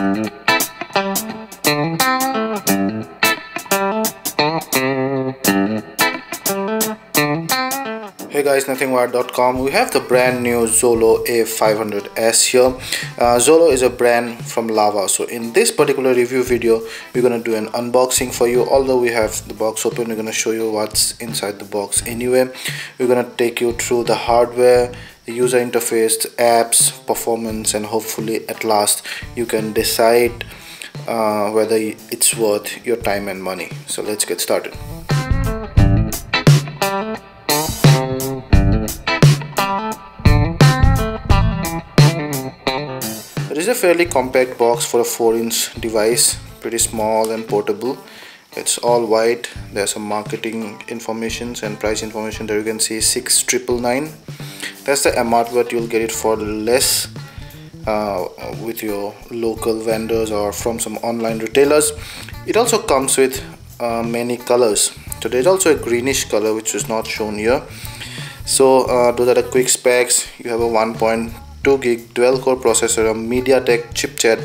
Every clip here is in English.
Hey guys, nothingwired.com. We have the brand new Xolo A500s here. Xolo is a brand from Lava. So in this particular review video, we're going to do an unboxing for you. Although we have the box open, we're going to show you what's inside the box anyway. We're going to take you through the hardware, the user interface, the apps, performance, and hopefully at last you can decide whether it's worth your time and money. So let's get started. It is a fairly compact box for a 4-inch device, pretty small and portable. It's all white. There's some marketing information and price information that you can see, 6,999. That's the MRP, but you'll get it for less with your local vendors or from some online retailers. It also comes with many colors. So there's also a greenish color which is not shown here. So those are the quick specs. You have a 1.2 gig dual core processor, a MediaTek chipset,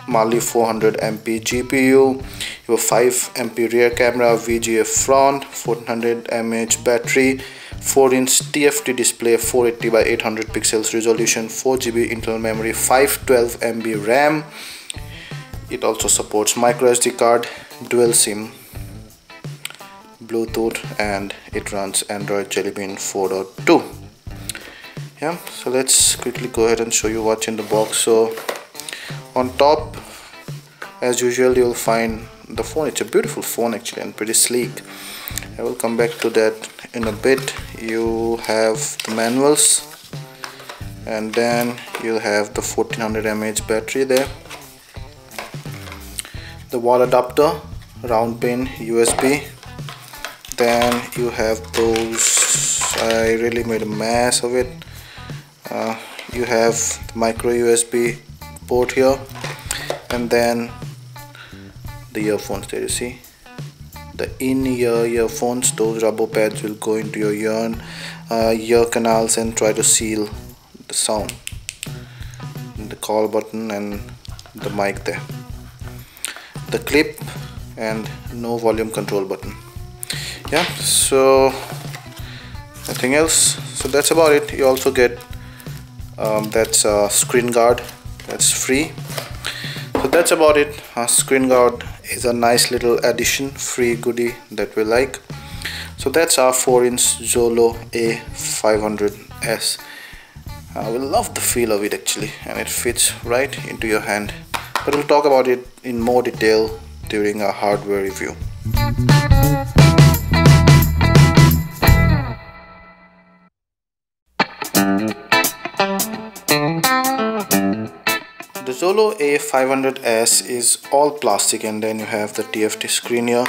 Mali 400 MP GPU, you have a 5 MP rear camera, VGA front, 1400 mAh battery, 4-inch TFT display, 480 by 800 pixels resolution, 4 GB internal memory, 512 MB RAM. It also supports micro SD card, dual SIM, Bluetooth, and it runs Android Jelly Bean 4.2. Yeah, so let's quickly go ahead and show you what's in the box. So on top, as usual, you'll find the phone. It's a beautiful phone actually and pretty sleek. I will come back to that in a bit. You have the manuals, and then you'll have the 1400 mAh battery there, the wall adapter, round pin USB. Then you have those, I really made a mess of it. You have the micro USB port here, and then the earphones there. You see the in-ear earphones. Those rubber pads will go into your ear canals and try to seal the sound. The call button and the mic there, the clip, and no volume control button. Yeah, so nothing else. So that's about it. You also get that's a screen guard, that's free. So that's about it. Screen guard is a nice little addition, free goodie that we like. So that's our 4-inch Xolo A500s. We love the feel of it actually, and it fits right into your hand. But we'll talk about it in more detail during our hardware review. The Xolo A500s is all plastic, and then you have the TFT screen here,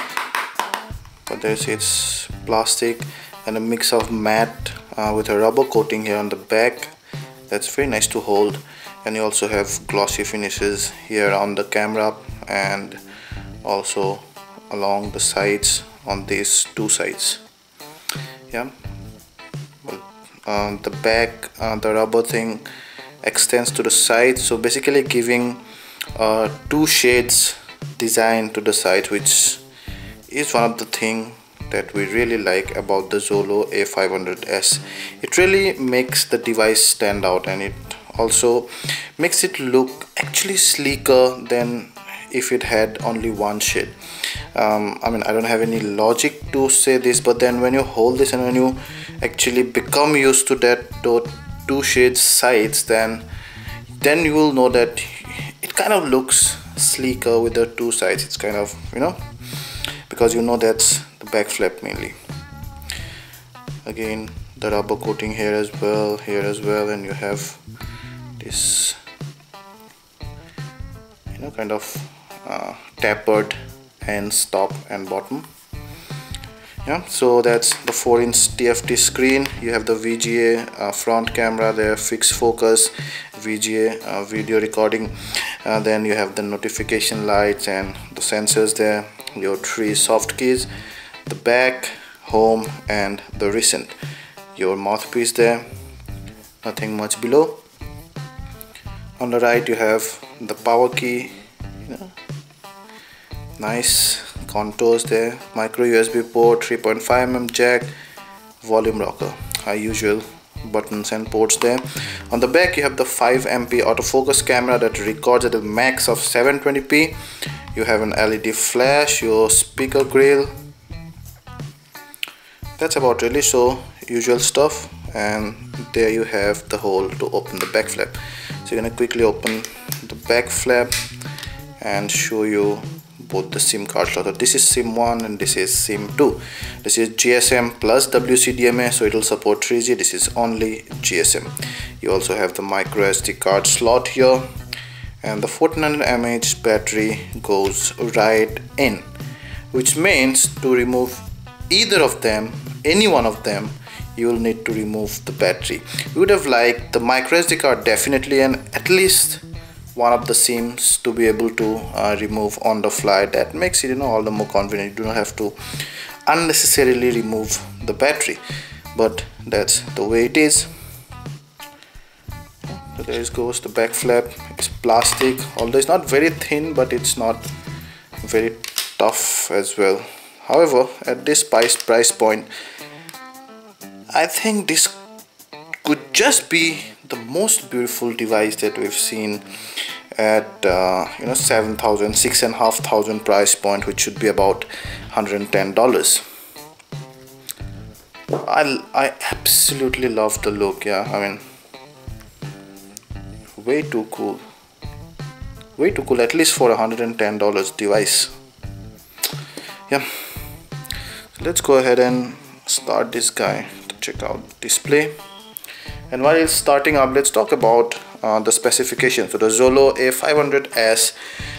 but it's plastic and a mix of matte with a rubber coating here on the back. That's very nice to hold, and you also have glossy finishes here on the camera and also along the sides on these two sides. Yeah, the back, the rubber thing extends to the side, so basically giving 2 shades design to the side, which is one of the things that we really like about the Xolo A500s. It really makes the device stand out, and it also makes it look actually sleeker than if it had only one shade. I mean, I don't have any logic to say this, but then when you hold this and when you actually become used to that, those 2 shades sides, then you will know that it kind of looks sleeker with the 2 sides. It's kind of, you know, because you know that's the back flap mainly. Again, the rubber coating here as well, and you have this, you know, kind of tapered ends, top and bottom. Yeah, so that's the 4-inch TFT screen. You have the VGA front camera there, fixed focus, VGA video recording. Then you have the notification lights and the sensors there, your 3 soft keys, the back, home, and the recent, your mouthpiece there. Nothing much below. On the right you have the power key you know, nice contours there. Micro USB port, 3.5mm jack, volume rocker, our usual buttons and ports there. On the back you have the 5MP autofocus camera that records at a max of 720p. You have an LED flash, your speaker grill. That's about really, so usual stuff. And there you have the hole to open the back flap. So you're gonna quickly open the back flap and show you both the SIM card slots. So this is SIM 1 and this is SIM 2. This is GSM plus WCDMA, so it will support 3G. This is only GSM. You also have the micro SD card slot here, and the 1400 mAh battery goes right in, which means to remove either of them, any one of them, you will need to remove the battery. You would have liked the micro SD card definitely, and at least one of the SIMs to be able to remove on the fly. That makes it, all the more convenient. You do not have to unnecessarily remove the battery, but that's the way it is. So there goes the back flap. It's plastic, although it's not very thin, but it's not very tough as well. However, at this price point, I think this could just be the most beautiful device that we've seen at 7,000, 6,500 price point, which should be about $110. I absolutely love the look. Yeah, I mean, way too cool, at least for $110 device. Yeah, so let's go ahead and start this guy to check out display. And while it's starting up, let's talk about the specifications. So the Xolo A500s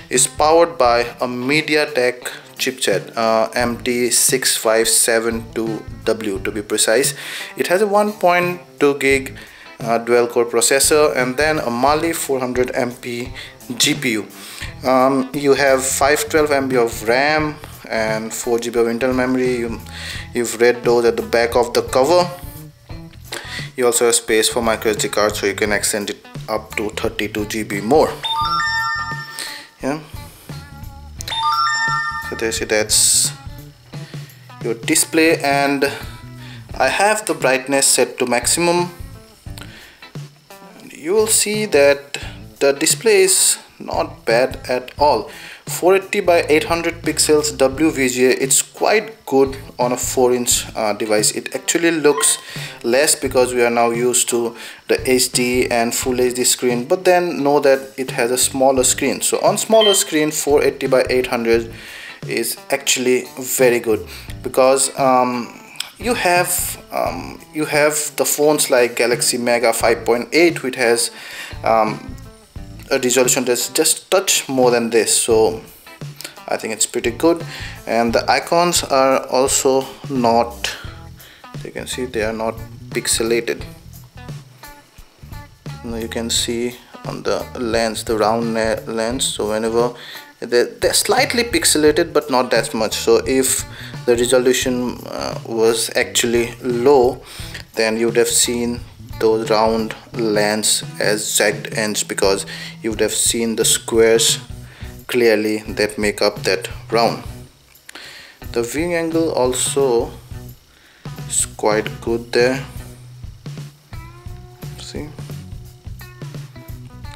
is powered by a MediaTek chipset, MT6572W to be precise. It has a 1.2 gig dual core processor and then a Mali 400MP GPU. You have 512 MB of RAM and 4 GB of internal memory. You've read those at the back of the cover. You also have space for micro SD card, so you can extend it up to 32 GB more. Yeah. So there you see, that's your display, and I have the brightness set to maximum. You will see that the display is not bad at all. 480 by 800 pixels WVGA. It's quite good on a 4-inch device. It actually looks less because we are now used to the HD and full HD screen, but then know that it has a smaller screen. So on smaller screen, 480 by 800 is actually very good, because you have the phones like Galaxy Mega 5.8, which has a resolution that's just touch more than this. So I think it's pretty good, and the icons are also not, you can see they are not pixelated. Now you can see on the lens, the round lens, so whenever they're slightly pixelated but not that much. So if the resolution was actually low, then you would have seen those round lens as zagged ends, because you would have seen the squares clearly that make up that round. The viewing angle also is quite good there. See,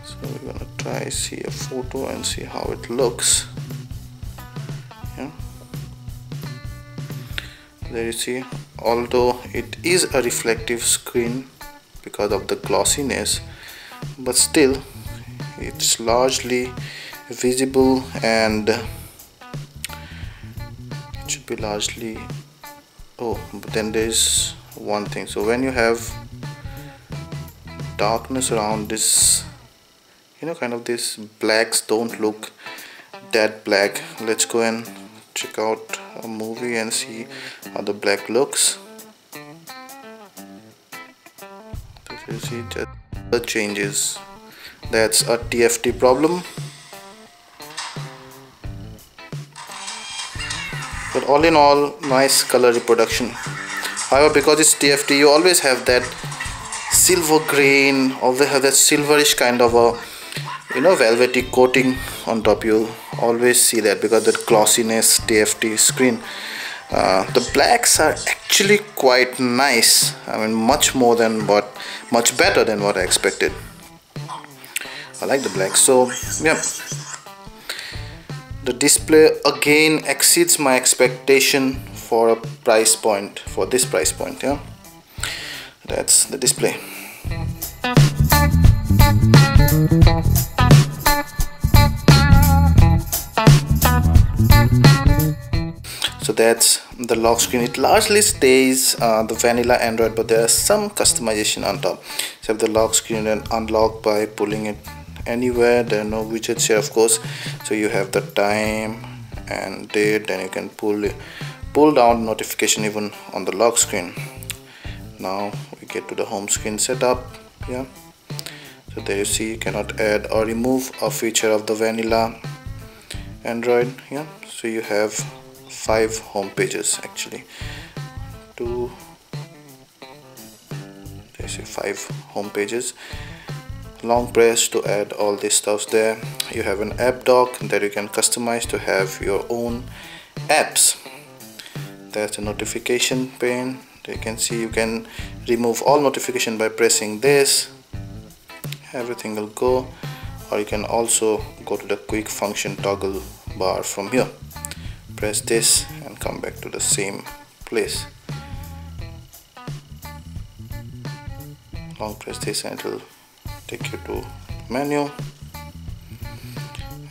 so we're gonna try see a photo and see how it looks. Yeah, there you see, although it is a reflective screen because of the glossiness, but still it's largely visible, and it should be largely, but then there's one thing. So when you have darkness around this, kind of these blacks don't look that black. Let's go and check out a movie and see how the black looks. You see just the changes. That's a TFT problem, but all in all, nice color reproduction. However, because it's TFT, you always have that silver grain, always have that silverish kind of a velvety coating on top, you'll always see that, because that glossiness TFT screen. The blacks are actually quite nice. I mean, much better than what I expected. I like the black. So yeah, the display again exceeds my expectation for a price point, for this price point. Yeah, that's the display. So that's the lock screen. It largely stays the vanilla Android, but there are some customization on top. So have the lock screen and unlock by pulling it anywhere. There are no widgets here, of course. So you have the time and date, and you can pull down notification even on the lock screen. Now we get to the home screen setup. Yeah, so there you see, you cannot add or remove a feature of the vanilla Android. Yeah, so you have 5 home pages actually. There you see 5 home pages. Long press to add all these stuffs there. You have an app dock that you can customize to have your own apps. That's the notification pane. You can see you can remove all notification by pressing this. Everything will go, or you can also go to the quick function toggle bar from here. Press this and come back to the same place. Long press this and it will take you to menu.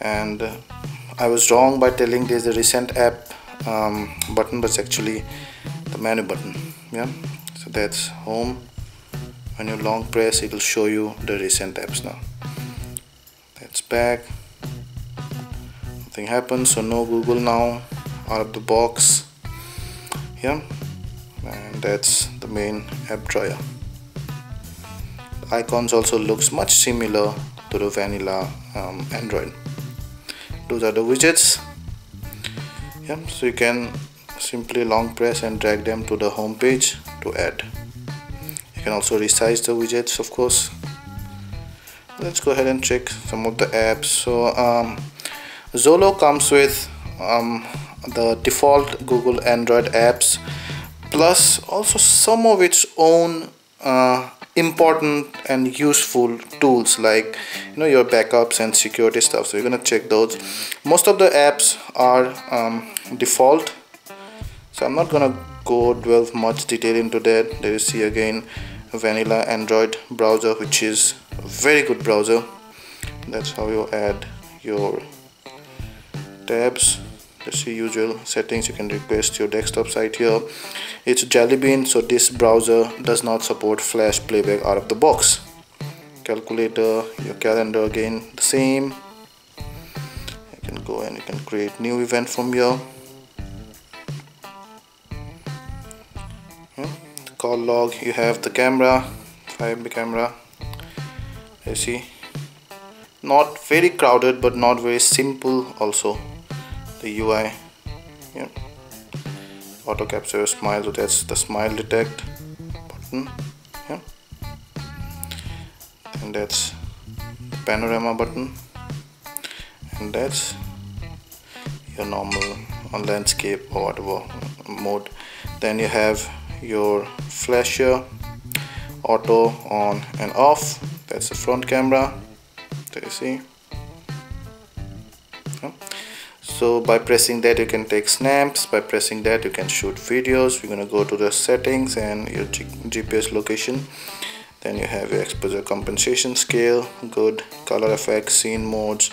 And I was wrong by telling this the recent app button, but it's actually the menu button. Yeah, so that's home. When you long press, it will show you the recent apps now. That's back. Nothing happens, so no Google now out of the box. Yeah, and that's the main app drawer. The icons also looks much similar to the vanilla Android. Those are the widgets. Yeah, so you can simply long press and drag them to the home page to add. You can also resize the widgets, of course. Let's go ahead and check some of the apps. So Xolo comes with the default Google Android apps, plus also some of its own important and useful tools, like your backups and security stuff. So you're gonna check those. Most of the apps are default, so I'm not gonna go delve much detail into that. There you see again vanilla Android browser, which is a very good browser. That's how you add your tabs. You see usual settings. You can request your desktop site here. It's Jelly Bean, so this browser does not support flash playback out of the box. Calculator, your calendar, again the same. You can go and you can create new event from here. Call log, you have the camera, 5MP camera. You see, not very crowded but not very simple also. The UI, yeah. Auto capture your smile, so that's the smile detect button. Yeah, and that's the panorama button, and that's your normal landscape or whatever mode. Then you have your flasher, auto on and off. That's the front camera. There you see. Yeah. So by pressing that you can take snaps, by pressing that you can shoot videos. We're gonna go to the settings and your GPS location. Then you have your exposure compensation scale, good, color effects, scene modes.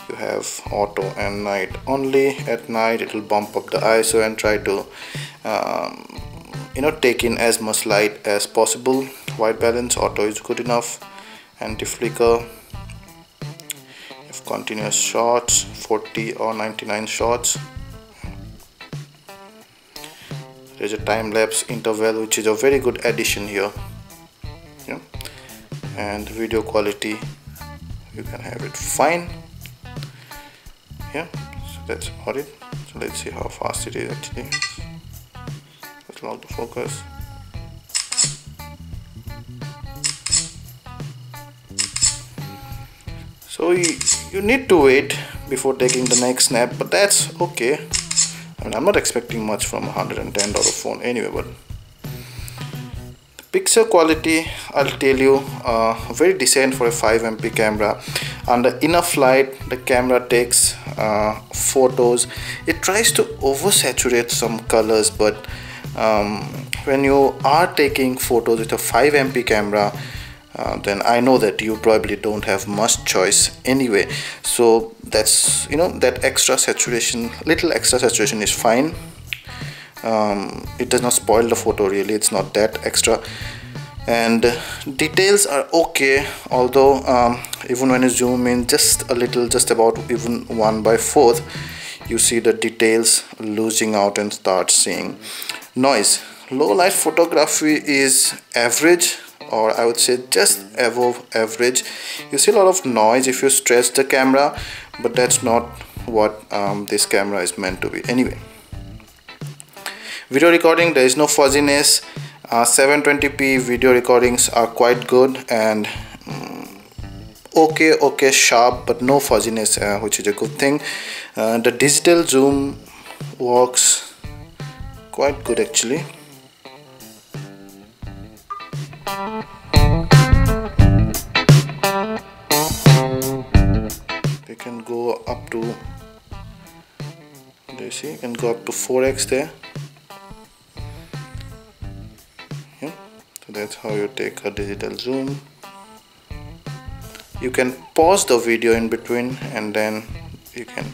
You have auto and night only. At night it will bump up the ISO and try to take in as much light as possible. White balance, auto is good enough. Anti-flicker. Continuous shots, 40 or 99 shots. There's a time-lapse interval, which is a very good addition here. Yeah. And video quality, you can have it fine. Yeah, so that's about it. So let's see how fast it is actually. Let's log the focus. So you need to wait, before taking the next snap, but that's okay. I mean, I'm not expecting much from a $110 phone anyway. But the picture quality, I'll tell you, very decent for a 5MP camera. Under enough light, the camera takes photos. It tries to oversaturate some colors, but when you are taking photos with a 5MP camera, then I know that you probably don't have much choice anyway. So that's, you know, that extra saturation, little extra saturation is fine. It does not spoil the photo really, it's not that extra. And details are okay, although even when you zoom in just a little, just about even 1/4, you see the details losing out and start seeing noise. Low light photography is average, or I would say just above average. You see a lot of noise if you stretch the camera, but that's not what this camera is meant to be anyway. Video recording, there is no fuzziness. 720p video recordings are quite good and okay sharp, but no fuzziness, which is a good thing. The digital zoom works quite good actually. We can go up to, do you see, you can go up to 4x there. Yeah. So that's how you take a digital zoom. You can pause the video in between and then you can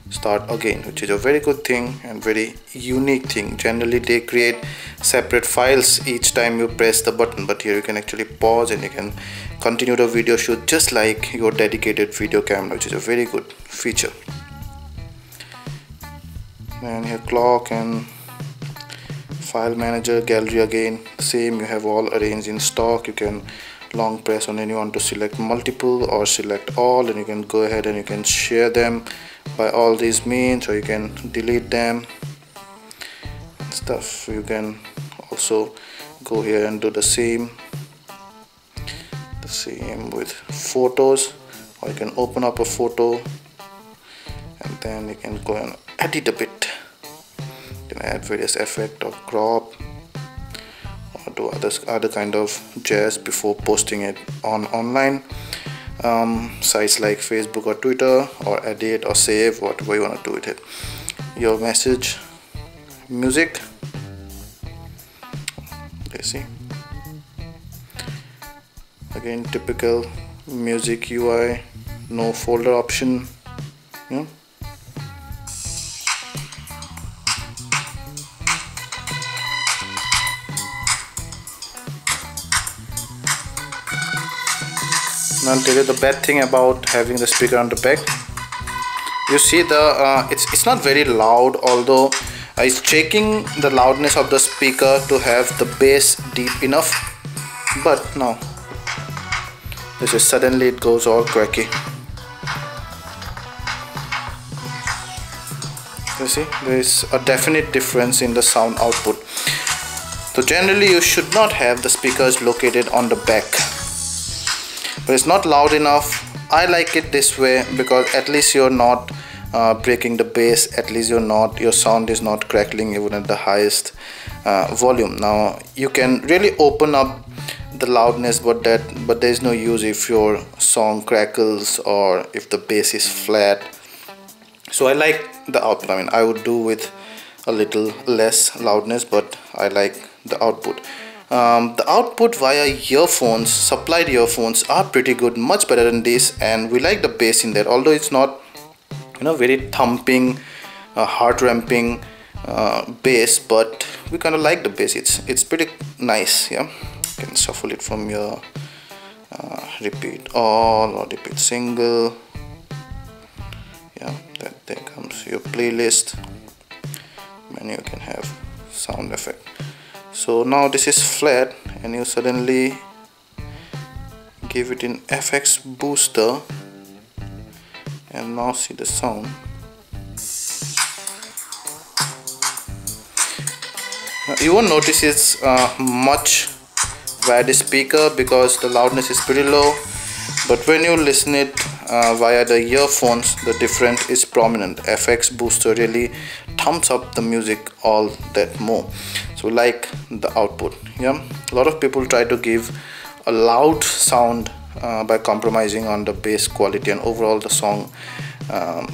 start again, which is a very good thing and very unique thing. Generally they create separate files each time you press the button, but here you can actually pause and you can continue the video shoot just like your dedicated video camera, which is a very good feature. And here clock and file manager, gallery again same, you have all arranged in stock. You can long press on anyone to select multiple or select all, and you can go ahead and you can share them by all these means, or you can delete them and stuff. You can also go here and do the same with photos, or you can open up a photo and then you can go and edit a bit. You can add various effects or crop or do other kind of jazz before posting it online. Sites like Facebook or Twitter, or edit or save, whatever you want to do with it. Your message, music, you see, again typical music UI, no folder option. Yeah. Now I'll tell you the bad thing about having the speaker on the back. You see the it's not very loud, although it's checking the loudness of the speaker to have the bass deep enough, but now this is suddenly it goes all cracky. You see, there is a definite difference in the sound output. So generally you should not have the speakers located on the back, but it's not loud enough. I like it this way because at least you're not breaking the bass, at least your sound is not crackling even at the highest volume. Now you can really open up the loudness, but there is no use if your song crackles or if the bass is flat. So I like the output. I mean, I would do with a little less loudness, but I like the output. The output via earphones, supplied earphones, are pretty good, much better than this, and we like the bass in there, although it's not, you know, very thumping, heart-ramping bass, but we kind of like the bass. It's pretty nice. Yeah, you can shuffle it from your repeat all or repeat single. Yeah, there comes your playlist, and you can have sound effect. So now this is flat, and you suddenly give it in FX booster, and now see the sound. Now you won't notice it's much via the speaker because the loudness is pretty low, but when you listen it via the earphones, the difference is prominent. FX booster really thumps up the music all that more. So like the output. Yeah, a lot of people try to give a loud sound by compromising on the bass quality and overall the song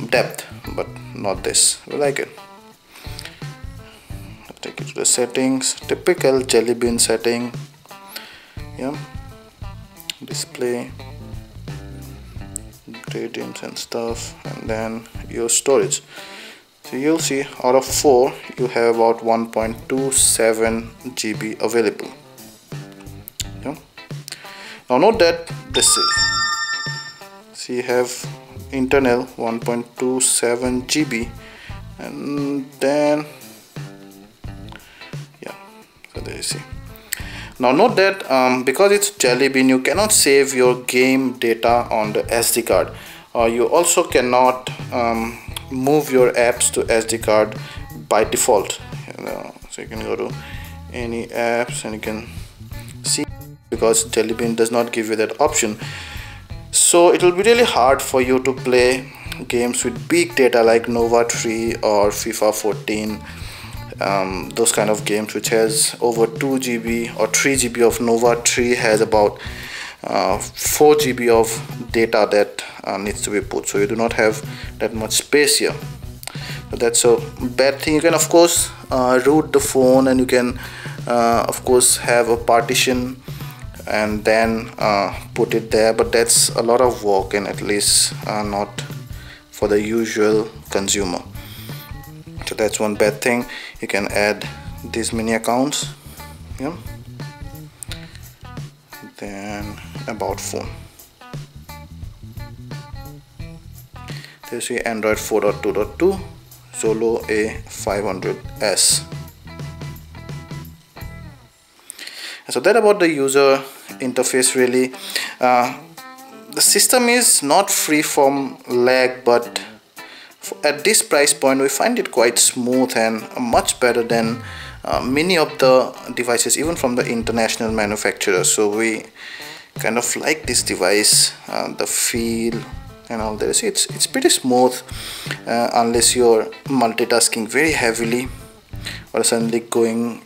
depth, but not this. We like it. I'll take you to the settings. Typical Jelly Bean setting. Yeah, display, gradients and stuff, and then your storage. So you'll see out of 4 you have about 1.27 GB available. Yeah. Now note that this is, so you have internal 1.27 GB, and then yeah, so there you see. Now note that because it's Jelly Bean, you cannot save your game data on the SD card. You also cannot move your apps to SD card by default. So you can go to any apps and you can see, because Jelly Bean does not give you that option. So it will be really hard for you to play games with big data like Nova 3 or FIFA 14. Those kind of games which has over 2 GB or 3 GB of Nova 3 has about 4 GB of data that needs to be put, so you do not have that much space here. So that's a bad thing. You can of course root the phone, and you can of course have a partition and then put it there, but that's a lot of work and at least not for the usual consumer. So that's one bad thing. You can add these many accounts. Yeah. Then about phone, there's your Android 4.2.2 Xolo A500s. So that about the user interface really. The system is not free from lag, but at this price point we find it quite smooth and much better than many of the devices, even from the international manufacturers. So we kind of like this device, the feel and all this. It's pretty smooth unless you're multitasking very heavily, or suddenly going,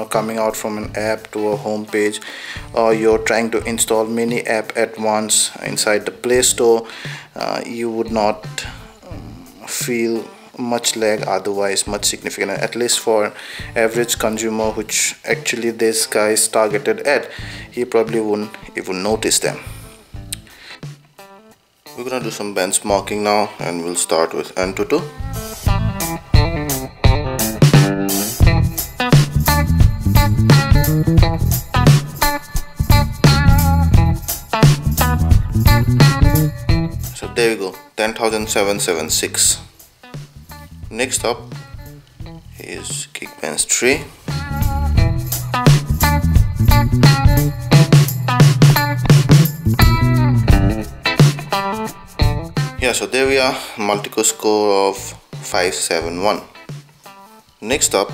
coming out from an app to a home page, or you're trying to install many apps at once inside the Play Store. You would not feel much lag otherwise, much significant, at least for average consumer, which actually this guy is targeted at. He probably wouldn't even notice them. We're gonna do some benchmarking now, and we'll start with Antutu. So there we go, 10,776. Next up is Geekbench 3. Yeah, so there we are, multi-core score of 571. Next up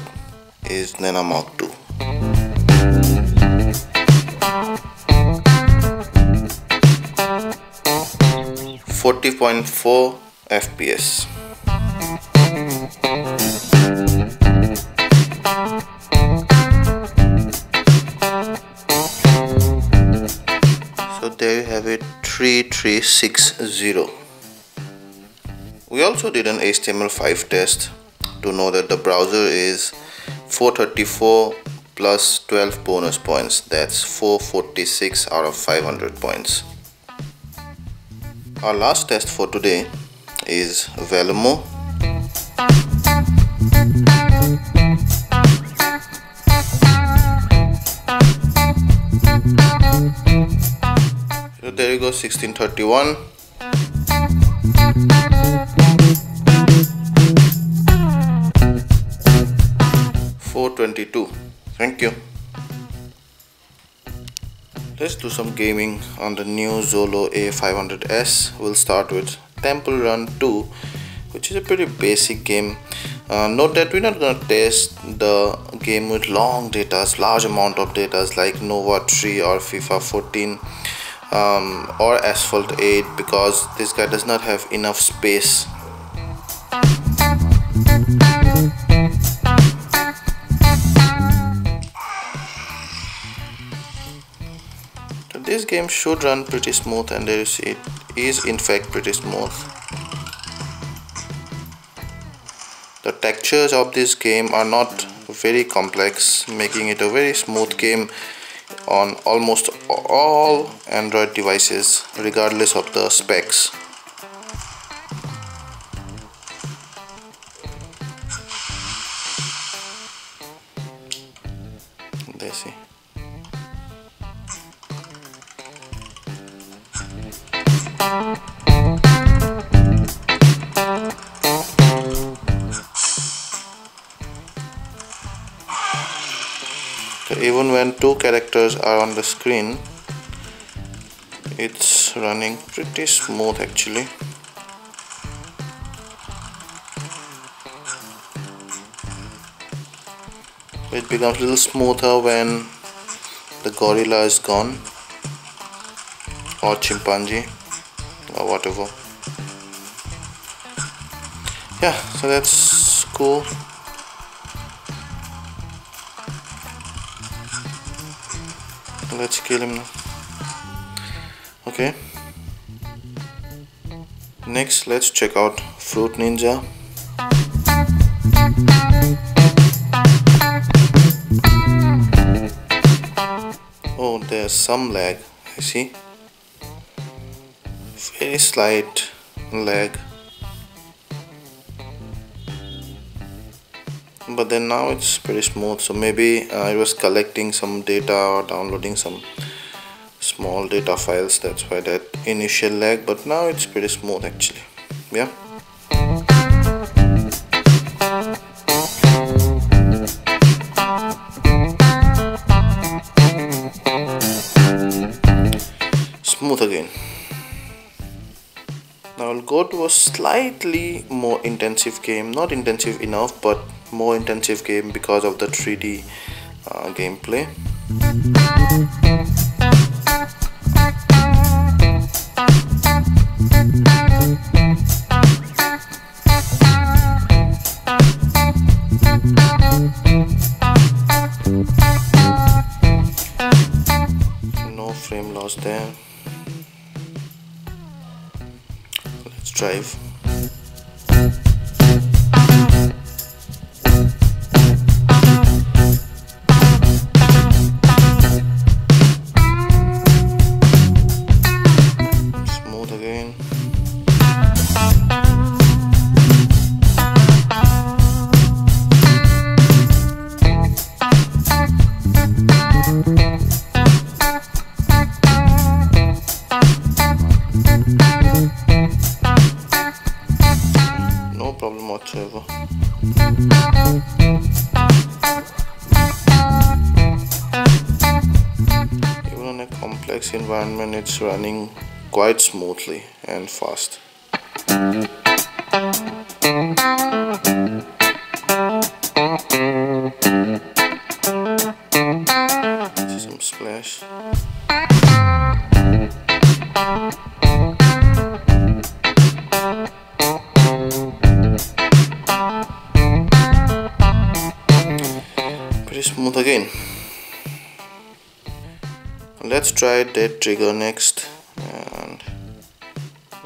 is Nena Mark 2. .4 FPS. So there you have it, 3360. We also did an HTML5 test to know that the browser is 434 plus 12 bonus points. That's 446 out of 500 points. Our last test for today is Velomo. So there you go, 1631. $422. Thank you. Let's do some gaming on the new Xolo A500s. We'll start with Temple Run 2, which is a pretty basic game. Note that we're not going to test the game with long data, large amount of data like Nova 3 or FIFA 14. or Asphalt 8 because this guy does not have enough space. So this game should run pretty smooth, and there you see it is in fact pretty smooth. The textures of this game are not very complex, making it a very smooth game on almost all Android devices regardless of the specs. There see. So even when two characters are on the screen, it's running pretty smooth actually. It becomes a little smoother when the gorilla is gone, or chimpanzee, or whatever. Yeah, so that's cool. Let's kill him now. Okay. Next, let's check out Fruit Ninja. Oh, there's some lag, I see. Very slight lag. But then now it's pretty smooth, so maybe it was collecting some data or downloading some small data files, that's why that initial lag, but now it's pretty smooth actually. Yeah. Smooth again. Now I'll go to a slightly more intensive game, not intensive enough but more intensive game because of the 3D gameplay. No frame loss there. Let's drive. Smooth again. No problem whatsoever. Even in a complex environment, it's running quite smoothly and fast. Some splash. Pretty smooth again. Let's try Dead Trigger next, and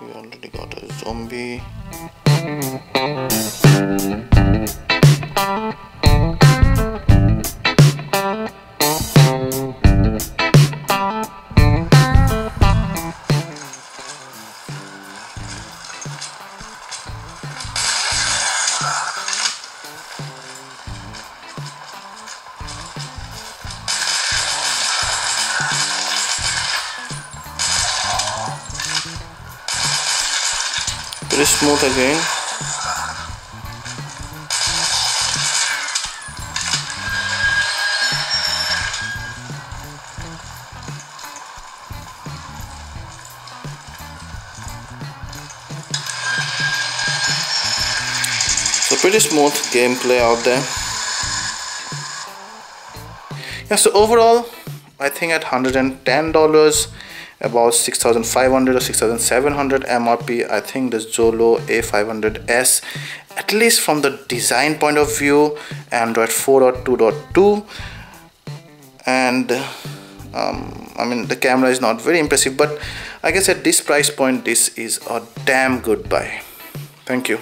we already got a zombie. Pretty smooth again. So pretty smooth gameplay out there. Yeah, so overall I think at $110 about 6,500 or 6,700 MRP. I think the Xolo A500s, at least from the design point of view, Android 4.2.2, and I mean, the camera is not very impressive, but I guess at this price point this is a damn good buy. Thank you.